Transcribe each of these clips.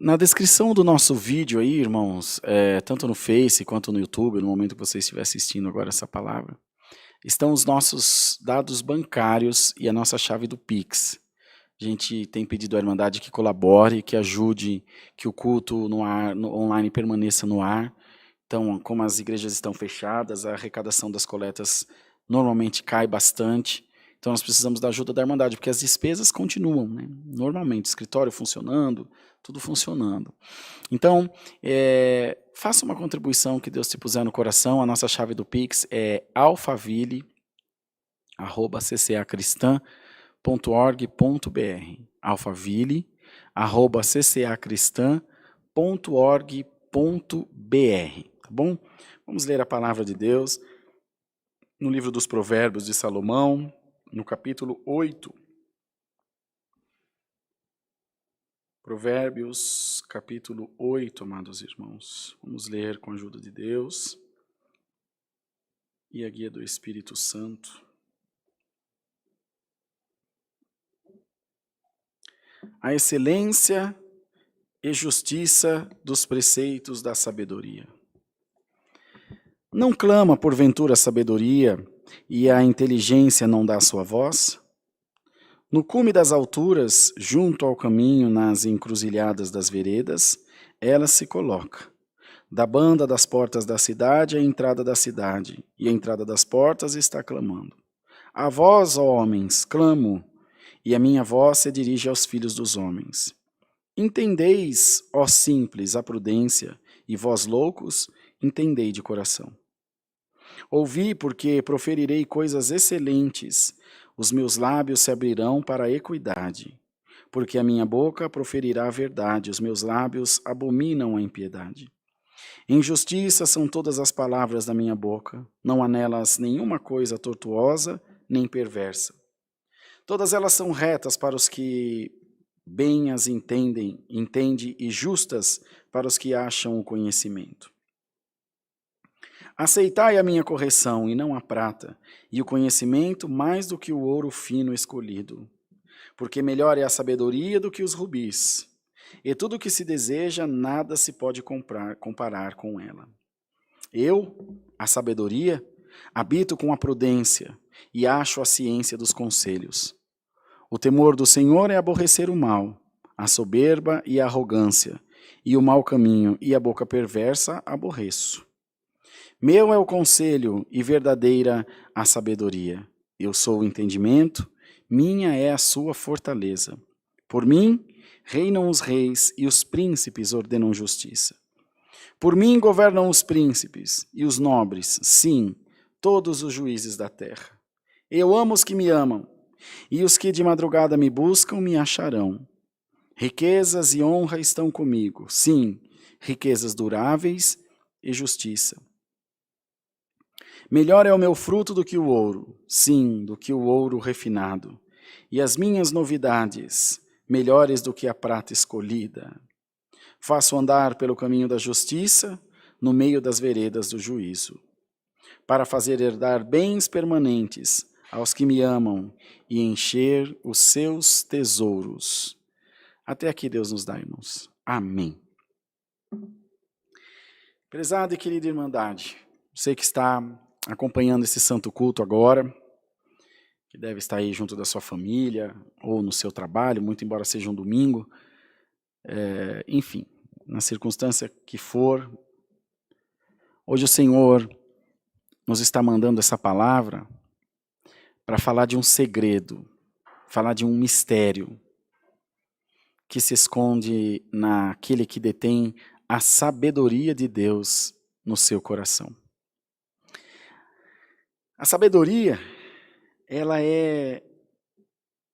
Na descrição do nosso vídeo aí, irmãos, tanto no Face quanto no YouTube, no momento que você estiver assistindo agora essa palavra, estão os nossos dados bancários e a nossa chave do Pix. A gente tem pedido à Irmandade que colabore, que ajude, que o culto online permaneça no ar. Então, como as igrejas estão fechadas, a arrecadação das coletas normalmente cai bastante. Então, nós precisamos da ajuda da Irmandade, porque as despesas continuam, né? Normalmente, escritório funcionando, tudo funcionando. Então, faça uma contribuição que Deus te puser no coração. A nossa chave do Pix é alfaville@ccacristã.org.br. alfaville@ccacristã.org.br. Tá bom? Vamos ler a palavra de Deus no livro dos Provérbios de Salomão, no capítulo 8. Provérbios, capítulo 8, amados irmãos. Vamos ler com a ajuda de Deus e a guia do Espírito Santo. A excelência e justiça dos preceitos da sabedoria. Não clama porventura a sabedoria e a inteligência não dá sua voz? No cume das alturas, junto ao caminho, nas encruzilhadas das veredas, ela se coloca. Da banda das portas da cidade, à entrada da cidade, e a entrada das portas está clamando. A vós, ó homens, clamo, e a minha voz se dirige aos filhos dos homens. Entendeis, ó simples, a prudência, e vós loucos, entendei de coração. Ouvi, porque proferirei coisas excelentes, os meus lábios se abrirão para a equidade, porque a minha boca proferirá a verdade, os meus lábios abominam a impiedade. Injustiça são todas as palavras da minha boca, não há nelas nenhuma coisa tortuosa nem perversa. Todas elas são retas para os que bem as entende e justas para os que acham o conhecimento. Aceitai a minha correção e não a prata, e o conhecimento mais do que o ouro fino escolhido. Porque melhor é a sabedoria do que os rubis, e tudo o que se deseja nada se pode comparar com ela. Eu, a sabedoria, habito com a prudência e acho a ciência dos conselhos. O temor do Senhor é aborrecer o mal, a soberba e a arrogância, e o mau caminho e a boca perversa aborreço. Meu é o conselho e verdadeira a sabedoria. Eu sou o entendimento, minha é a sua fortaleza. Por mim, reinam os reis e os príncipes ordenam justiça. Por mim governam os príncipes e os nobres, sim, todos os juízes da terra. Eu amo os que me amam, e os que de madrugada me buscam me acharão. Riquezas e honra estão comigo, sim, riquezas duráveis e justiça. Melhor é o meu fruto do que o ouro, sim, do que o ouro refinado, e as minhas novidades, melhores do que a prata escolhida. Faço andar pelo caminho da justiça, no meio das veredas do juízo, para fazer herdar bens permanentes aos que me amam e encher os seus tesouros. Até aqui Deus nos dá, irmãos. Amém. Prezada e querida Irmandade, você que está acompanhando esse santo culto agora, que deve estar aí junto da sua família ou no seu trabalho, muito embora seja um domingo, enfim, na circunstância que for, hoje o Senhor nos está mandando essa palavra para falar de um segredo, falar de um mistério que se esconde naquele que detém a sabedoria de Deus no seu coração. A sabedoria, ela é,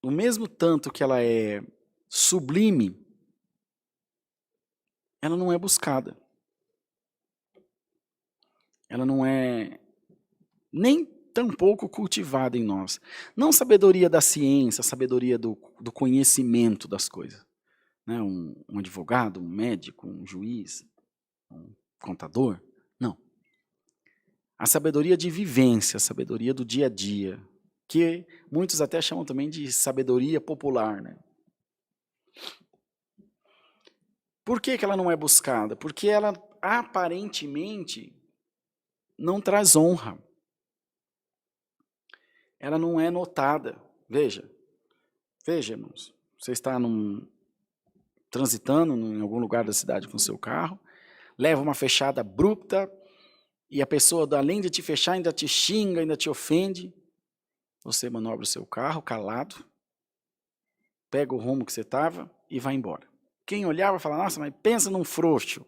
o mesmo tanto que ela é sublime, ela não é buscada. Ela não é nem tampouco cultivada em nós. Não sabedoria da ciência, sabedoria do conhecimento das coisas. Né? Um advogado, um médico, um juiz, um contador. Não. A sabedoria de vivência, a sabedoria do dia a dia, que muitos até chamam também de sabedoria popular, né? Por que ela não é buscada? Porque ela aparentemente não traz honra. Ela não é notada. Veja, irmãos, você está transitando em algum lugar da cidade com o seu carro, leva uma fechada abrupta e a pessoa, além de te fechar, ainda te xinga, ainda te ofende. Você manobra o seu carro calado, pega o rumo que você estava e vai embora. Quem olhar vai falar, nossa, mas pensa num frouxo.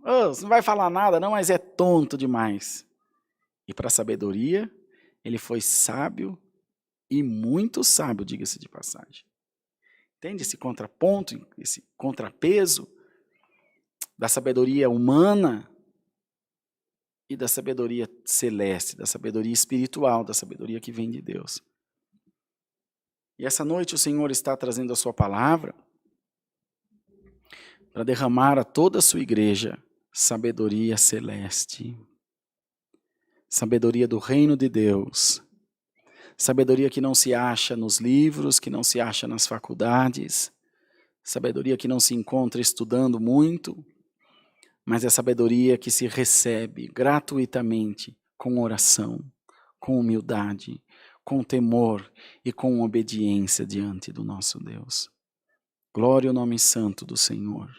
Oh, você não vai falar nada não, mas é tonto demais. E para a sabedoria, ele foi sábio e muito sábio, diga-se de passagem. Entende esse contraponto, esse contrapeso da sabedoria humana e da sabedoria celeste, da sabedoria espiritual, da sabedoria que vem de Deus. E essa noite o Senhor está trazendo a sua palavra para derramar a toda a sua igreja sabedoria celeste, sabedoria do reino de Deus, sabedoria que não se acha nos livros, que não se acha nas faculdades, sabedoria que não se encontra estudando muito, mas é sabedoria que se recebe gratuitamente com oração, com humildade, com temor e com obediência diante do nosso Deus. Glória ao nome santo do Senhor.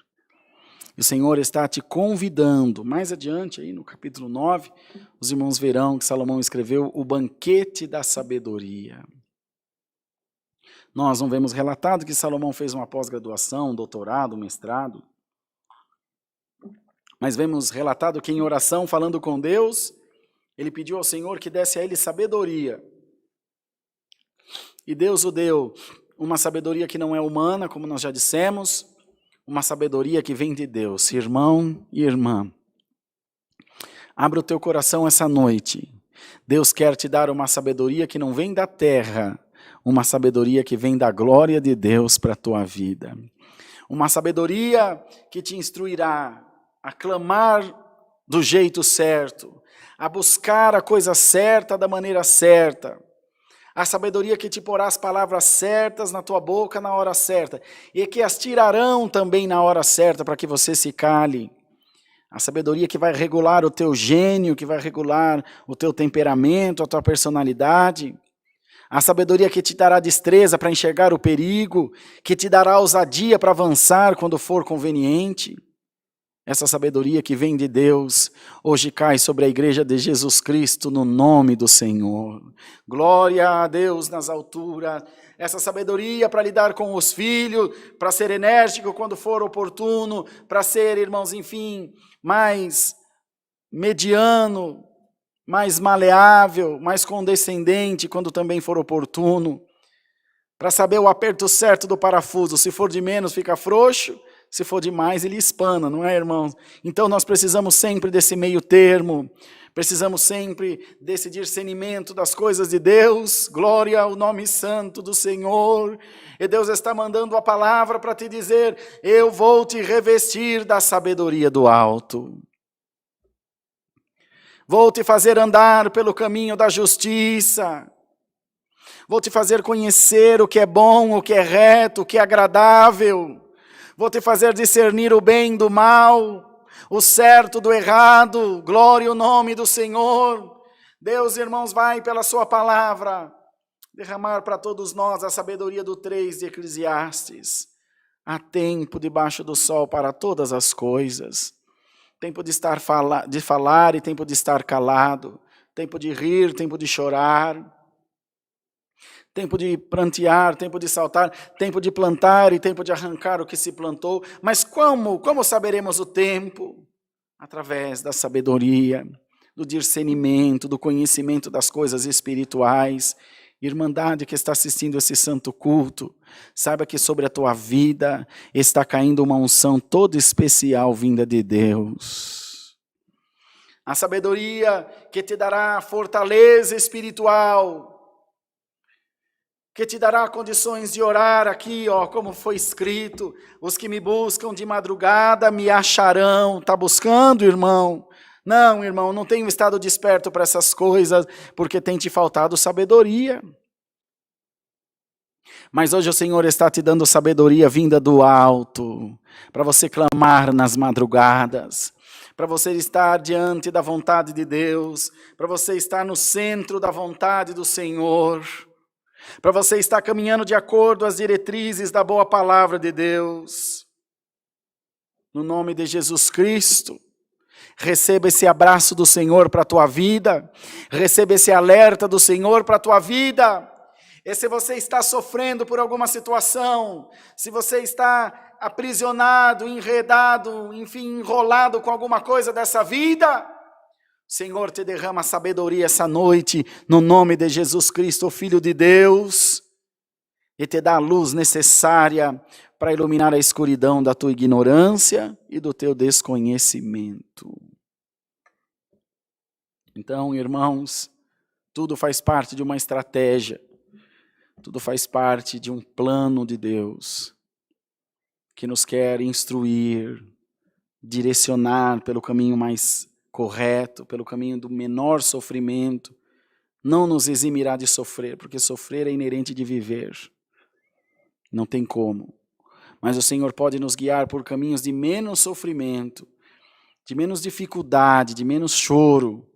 O Senhor está te convidando, mais adiante aí no capítulo 9, os irmãos verão que Salomão escreveu o banquete da sabedoria. Nós não vemos relatado que Salomão fez uma pós-graduação, um doutorado, um mestrado, mas vemos relatado que em oração, falando com Deus, ele pediu ao Senhor que desse a ele sabedoria. E Deus o deu, uma sabedoria que não é humana, como nós já dissemos, uma sabedoria que vem de Deus. Irmão e irmã, abra o teu coração essa noite. Deus quer te dar uma sabedoria que não vem da terra, uma sabedoria que vem da glória de Deus para a tua vida. Uma sabedoria que te instruirá a clamar do jeito certo, a buscar a coisa certa da maneira certa. A sabedoria que te porá as palavras certas na tua boca na hora certa, e que as tirarão também na hora certa para que você se cale. A sabedoria que vai regular o teu gênio, que vai regular o teu temperamento, a tua personalidade. A sabedoria que te dará destreza para enxergar o perigo, que te dará ousadia para avançar quando for conveniente. Essa sabedoria que vem de Deus, hoje cai sobre a igreja de Jesus Cristo no nome do Senhor. Glória a Deus nas alturas. Essa sabedoria para lidar com os filhos, para ser enérgico quando for oportuno, para ser, irmãos, enfim, mais mediano, mais maleável, mais condescendente quando também for oportuno. Para saber o aperto certo do parafuso, se for de menos fica frouxo, se for demais, ele espana, não é, irmãos? Então nós precisamos sempre desse meio termo, precisamos sempre desse discernimento das coisas de Deus. Glória ao nome santo do Senhor. E Deus está mandando a palavra para te dizer, eu vou te revestir da sabedoria do alto. Vou te fazer andar pelo caminho da justiça. Vou te fazer conhecer o que é bom, o que é reto, o que é agradável. Vou te fazer discernir o bem do mal, o certo do errado. Glória ao nome do Senhor. Deus, irmãos, vai pela sua palavra derramar para todos nós a sabedoria do 3 de Eclesiastes. Há tempo debaixo do sol para todas as coisas. Tempo de falar e tempo de estar calado. Tempo de rir, tempo de chorar. Tempo de prantear, tempo de saltar, tempo de plantar e tempo de arrancar o que se plantou. Mas como saberemos o tempo? Através da sabedoria, do discernimento, do conhecimento das coisas espirituais. Irmandade que está assistindo esse santo culto, saiba que sobre a tua vida está caindo uma unção toda especial vinda de Deus. A sabedoria que te dará fortaleza espiritual, que te dará condições de orar aqui, ó, como foi escrito, os que me buscam de madrugada me acharão. Está buscando, irmão? Não, irmão, não tenho estado desperto para essas coisas, porque tem te faltado sabedoria. Mas hoje o Senhor está te dando sabedoria vinda do alto, para você clamar nas madrugadas, para você estar diante da vontade de Deus, para você estar no centro da vontade do Senhor, para você estar caminhando de acordo às diretrizes da boa palavra de Deus. No nome de Jesus Cristo, receba esse abraço do Senhor para a tua vida, receba esse alerta do Senhor para a tua vida. E se você está sofrendo por alguma situação, se você está aprisionado, enredado, enfim, enrolado com alguma coisa dessa vida, o Senhor te derrama sabedoria essa noite, no nome de Jesus Cristo, o Filho de Deus, e te dá a luz necessária para iluminar a escuridão da tua ignorância e do teu desconhecimento. Então, irmãos, tudo faz parte de uma estratégia. Tudo faz parte de um plano de Deus, que nos quer instruir, direcionar pelo caminho mais correto, pelo caminho do menor sofrimento. Não nos eximirá de sofrer, porque sofrer é inerente de viver. Não tem como. Mas o Senhor pode nos guiar por caminhos de menos sofrimento, de menos dificuldade, de menos choro.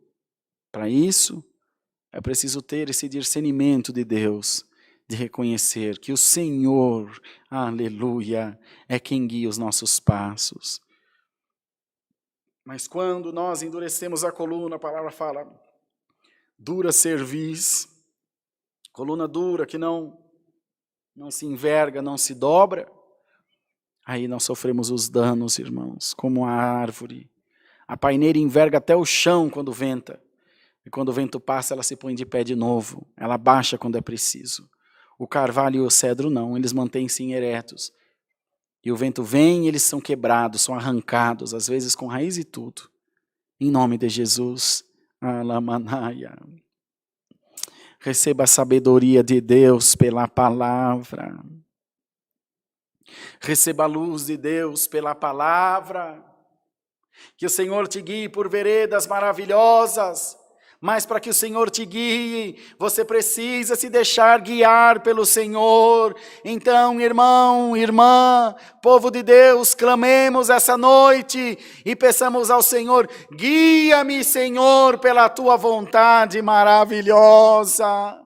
Para isso, é preciso ter esse discernimento de Deus, de reconhecer que o Senhor, aleluia, é quem guia os nossos passos. Mas quando nós endurecemos a coluna, a palavra fala, dura cerviz, coluna dura que não se enverga, não se dobra, aí nós sofremos os danos, irmãos, como a árvore. A paineira enverga até o chão quando venta, e quando o vento passa ela se põe de pé de novo, ela baixa quando é preciso. O carvalho e o cedro não, eles mantêm-se eretos. E o vento vem e eles são quebrados, são arrancados, às vezes com raiz e tudo. Em nome de Jesus, Alamanaia. Receba a sabedoria de Deus pela palavra. Receba a luz de Deus pela palavra. Que o Senhor te guie por veredas maravilhosas. Mas para que o Senhor te guie, você precisa se deixar guiar pelo Senhor. Então, irmão, irmã, povo de Deus, clamemos essa noite e peçamos ao Senhor, guia-me, Senhor, pela tua vontade maravilhosa.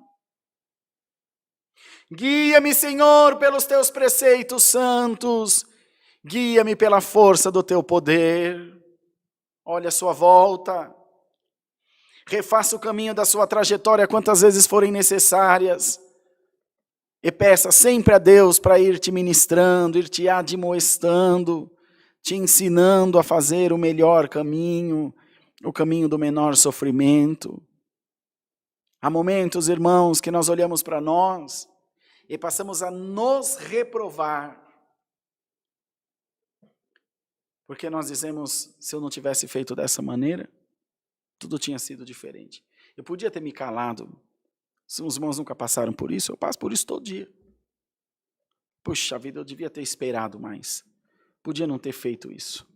Guia-me, Senhor, pelos teus preceitos santos. Guia-me pela força do teu poder. Olha a sua volta. Refaça o caminho da sua trajetória quantas vezes forem necessárias. E peça sempre a Deus para ir te ministrando, ir te admoestando, te ensinando a fazer o melhor caminho, o caminho do menor sofrimento. Há momentos, irmãos, que nós olhamos para nós e passamos a nos reprovar. Porque nós dizemos, se eu não tivesse feito dessa maneira, tudo tinha sido diferente. Eu podia ter me calado. Se os irmãos nunca passaram por isso, eu passo por isso todo dia. Puxa vida, eu devia ter esperado mais. Podia não ter feito isso.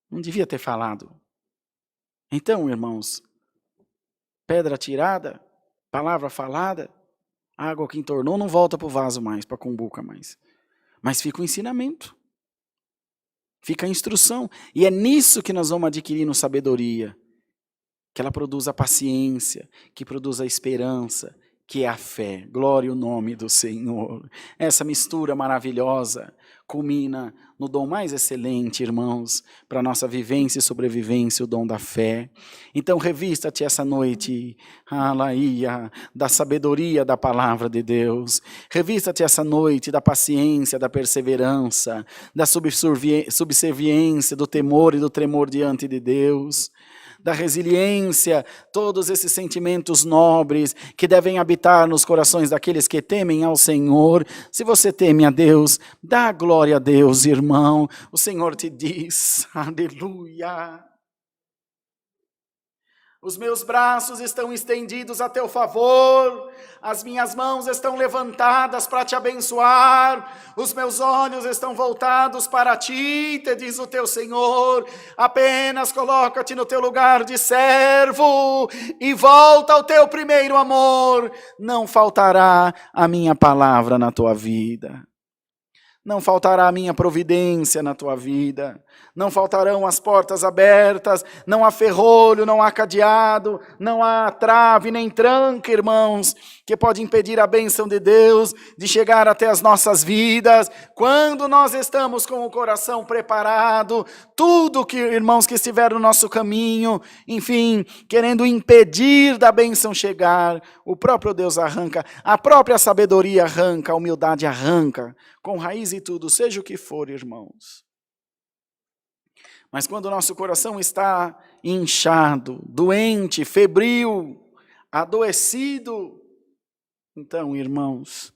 Não devia ter falado. Então, irmãos, pedra tirada, palavra falada, água que entornou não volta para o vaso mais, para a cumbuca mais. Mas fica o ensinamento. Fica a instrução. E é nisso que nós vamos adquirindo sabedoria. Que ela produz a paciência, que produz a esperança, que é a fé. Glória ao nome do Senhor. Essa mistura maravilhosa culmina no dom mais excelente, irmãos, para a nossa vivência e sobrevivência, o dom da fé. Então revista-te essa noite, alaia, da sabedoria da palavra de Deus. Revista-te essa noite da paciência, da perseverança, da subserviência, do temor e do tremor diante de Deus. Da resiliência, todos esses sentimentos nobres que devem habitar nos corações daqueles que temem ao Senhor. Se você teme a Deus, dá glória a Deus, irmão. O Senhor te diz, aleluia. Os meus braços estão estendidos a teu favor, as minhas mãos estão levantadas para te abençoar, os meus olhos estão voltados para ti, te diz o teu Senhor. Apenas coloca-te no teu lugar de servo e volta ao teu primeiro amor. Não faltará a minha palavra na tua vida. Não faltará a minha providência na tua vida, não faltarão as portas abertas, não há ferrolho, não há cadeado, não há trave nem tranca, irmãos, que pode impedir a bênção de Deus de chegar até as nossas vidas. Quando nós estamos com o coração preparado, tudo que, irmãos, que estiver no nosso caminho, enfim, querendo impedir da bênção chegar, o próprio Deus arranca, a própria sabedoria arranca, a humildade arranca, com raiz e tudo, seja o que for, irmãos. Mas quando o nosso coração está inchado, doente, febril, adoecido, então, irmãos,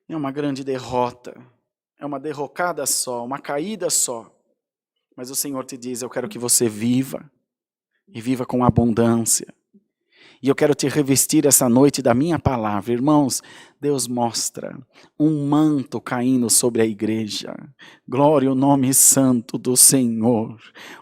é uma grande derrota, é uma derrocada só, uma caída só. Mas o Senhor te diz, eu quero que você viva, e viva com abundância. E eu quero te revestir essa noite da minha palavra. Irmãos, Deus mostra um manto caindo sobre a igreja. Glória ao nome santo do Senhor.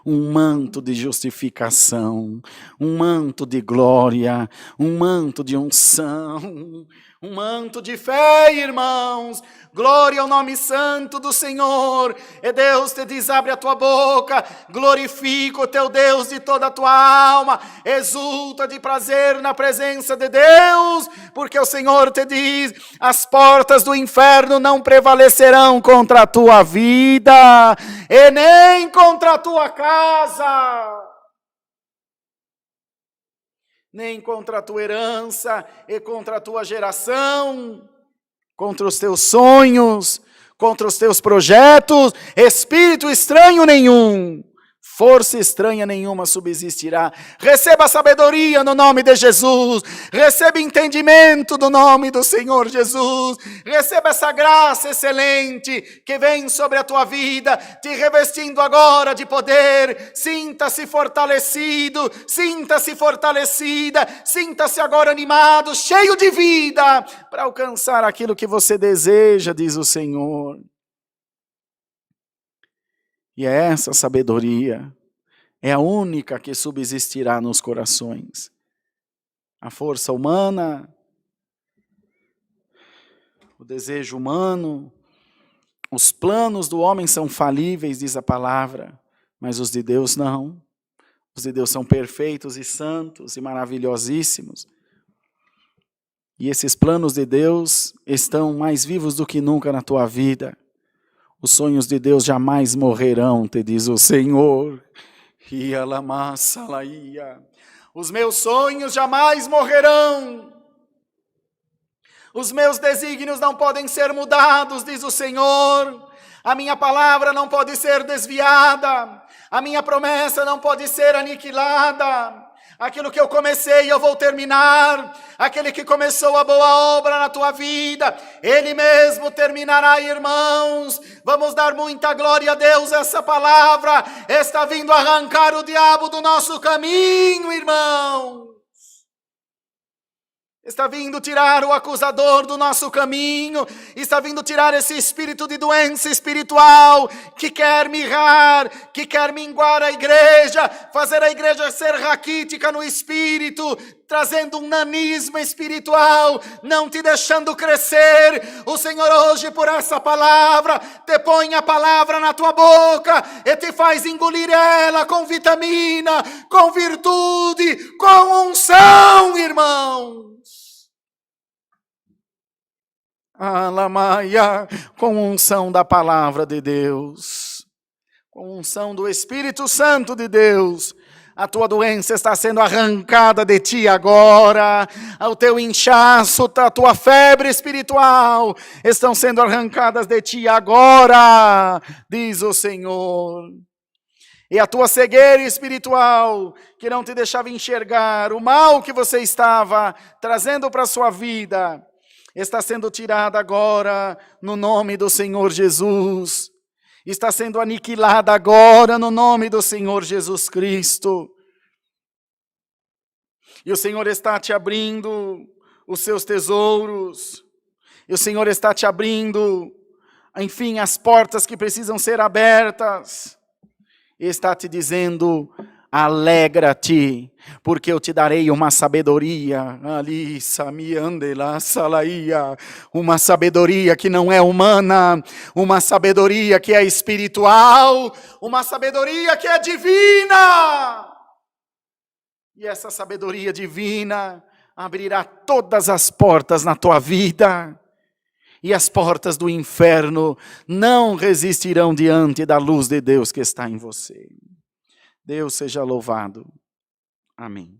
Um manto de justificação, um manto de glória, um manto de unção, um manto de fé, irmãos. Glória ao nome santo do Senhor. E Deus te diz, abre a tua boca, glorifica o teu Deus de toda a tua alma, exulta de prazer na presença de Deus, porque o Senhor te diz, as portas do inferno não prevalecerão contra a tua vida, e nem contra a tua casa, nem contra a tua herança, e contra a tua geração, contra os teus sonhos, contra os teus projetos, espírito estranho nenhum, força estranha nenhuma subsistirá. Receba sabedoria no nome de Jesus, receba entendimento no nome do Senhor Jesus, receba essa graça excelente que vem sobre a tua vida, te revestindo agora de poder. Sinta-se fortalecido, sinta-se fortalecida, sinta-se agora animado, cheio de vida, para alcançar aquilo que você deseja, diz o Senhor. E é essa sabedoria, é a única que subsistirá nos corações. A força humana, o desejo humano, os planos do homem são falíveis, diz a palavra, mas os de Deus não. Os de Deus são perfeitos e santos e maravilhosíssimos. E esses planos de Deus estão mais vivos do que nunca na tua vida. Os sonhos de Deus jamais morrerão, te diz o Senhor. Os meus sonhos jamais morrerão. Os meus desígnios não podem ser mudados, diz o Senhor. A minha palavra não pode ser desviada. A minha promessa não pode ser aniquilada. Aquilo que eu comecei, eu vou terminar. Aquele que começou a boa obra na tua vida, Ele mesmo terminará, irmãos. Vamos dar muita glória a Deus. Essa palavra está vindo arrancar o diabo do nosso caminho, irmãos. Está vindo tirar o acusador do nosso caminho, está vindo tirar esse espírito de doença espiritual, que quer mirrar, que quer minguar a igreja, fazer a igreja ser raquítica no espírito, trazendo um nanismo espiritual, não te deixando crescer. O Senhor hoje, por essa palavra, te põe a palavra na tua boca, e te faz engolir ela com vitamina, com virtude, com unção, irmãos. Alamaia, com unção da palavra de Deus, com unção do Espírito Santo de Deus, a tua doença está sendo arrancada de ti agora, o teu inchaço, a tua febre espiritual estão sendo arrancadas de ti agora, diz o Senhor. E a tua cegueira espiritual, que não te deixava enxergar o mal que você estava trazendo para a sua vida, está sendo tirada agora no nome do Senhor Jesus. Está sendo aniquilada agora no nome do Senhor Jesus Cristo. E o Senhor está te abrindo os seus tesouros. E o Senhor está te abrindo, enfim, as portas que precisam ser abertas. E está te dizendo: alegra-te, porque eu te darei uma sabedoria, uma sabedoria que não é humana, uma sabedoria que é espiritual, uma sabedoria que é divina. E essa sabedoria divina abrirá todas as portas na tua vida, e as portas do inferno não resistirão diante da luz de Deus que está em você. Deus seja louvado. Amém.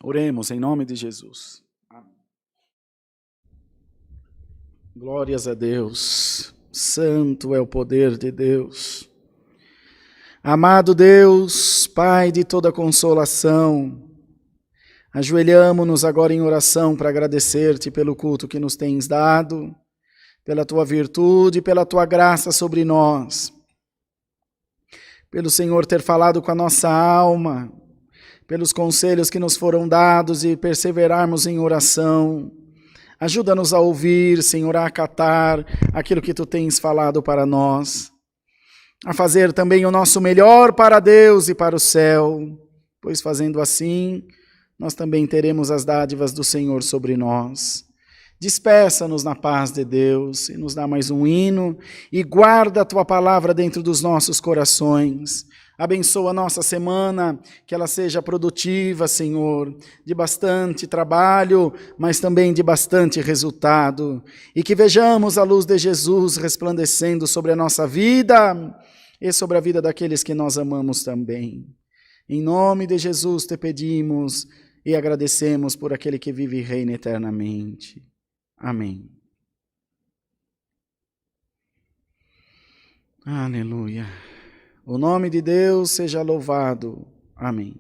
Oremos em nome de Jesus. Amém. Glórias a Deus. Santo é o poder de Deus. Amado Deus, Pai de toda consolação, ajoelhamo-nos agora em oração para agradecer-te pelo culto que nos tens dado, pela tua virtude, pela tua graça sobre nós, pelo Senhor ter falado com a nossa alma, pelos conselhos que nos foram dados e perseverarmos em oração. Ajuda-nos a ouvir, Senhor, a acatar aquilo que tu tens falado para nós, a fazer também o nosso melhor para Deus e para o céu, pois fazendo assim, nós também teremos as dádivas do Senhor sobre nós. Despeça-nos na paz de Deus e nos dá mais um hino e guarda a tua palavra dentro dos nossos corações. Abençoa a nossa semana, que ela seja produtiva, Senhor, de bastante trabalho, mas também de bastante resultado. E que vejamos a luz de Jesus resplandecendo sobre a nossa vida e sobre a vida daqueles que nós amamos também. Em nome de Jesus te pedimos e agradecemos por aquele que vive e reina eternamente. Amém. Aleluia. O nome de Deus seja louvado. Amém.